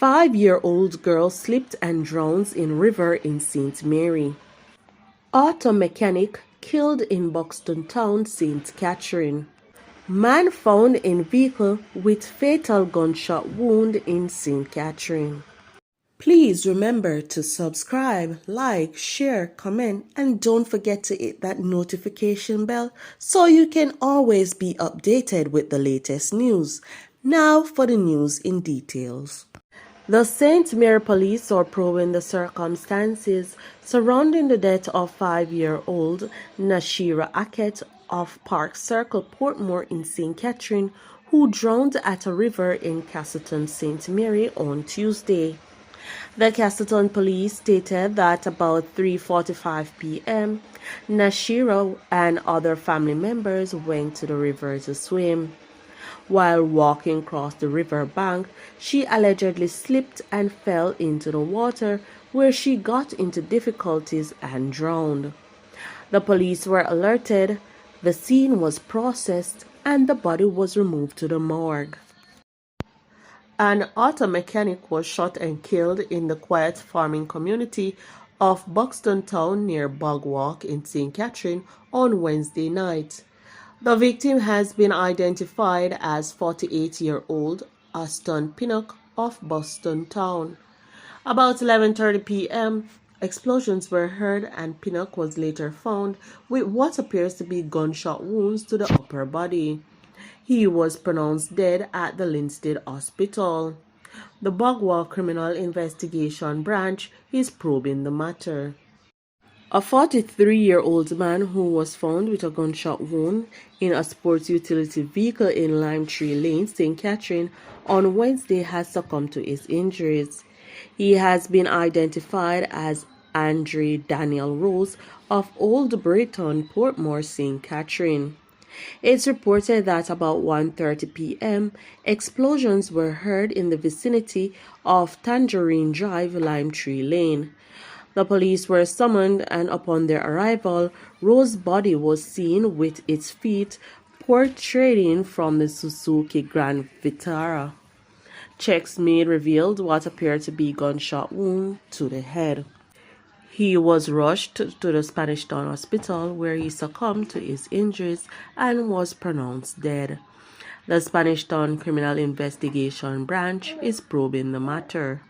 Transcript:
5-year-old girl slipped and drowns in river in St. Mary. Auto mechanic killed in Buxton Town, St. Catherine. Man found in vehicle with fatal gunshot wound in St. Catherine. Please remember to subscribe, like, share, comment, and don't forget to hit that notification bell so you can always be updated with the latest news. Now for the news in details. The St. Mary police are probing the circumstances surrounding the death of 5-year-old Nashira Aket of Park Circle, Portmore in St. Catherine, who drowned at a river in Castleton, St. Mary on Tuesday. The Castleton police stated that about 3:45 p.m., Nashira and other family members went to the river to swim. While walking across the river bank, she allegedly slipped and fell into the water, where she got into difficulties and drowned. The police were alerted, the scene was processed, and the body was removed to the morgue. An auto mechanic was shot and killed in the quiet farming community of Buxton Town near Bogwalk in St. Catherine on Wednesday night. The victim has been identified as 48-year-old Aston Pinnock of Buxton Town. About 11:30 p.m., explosions were heard and Pinnock was later found with what appears to be gunshot wounds to the upper body. He was pronounced dead at the Linstead Hospital. The Bogwalk Criminal Investigation Branch is probing the matter. A 43-year-old man who was found with a gunshot wound in a sports utility vehicle in Lime Tree Lane, St. Catherine, on Wednesday has succumbed to his injuries. He has been identified as Andre Daniel Rose of Old Brayton, Portmore, St. Catherine. It's reported that about 1:30 p.m., explosions were heard in the vicinity of Tangerine Drive, Lime Tree Lane. The police were summoned, and upon their arrival, Rose's body was seen with its feet protruding from the Suzuki Grand Vitara. Checks made revealed what appeared to be gunshot wound to the head. He was rushed to the Spanish Town Hospital, where he succumbed to his injuries and was pronounced dead. The Spanish Town Criminal Investigation Branch is probing the matter.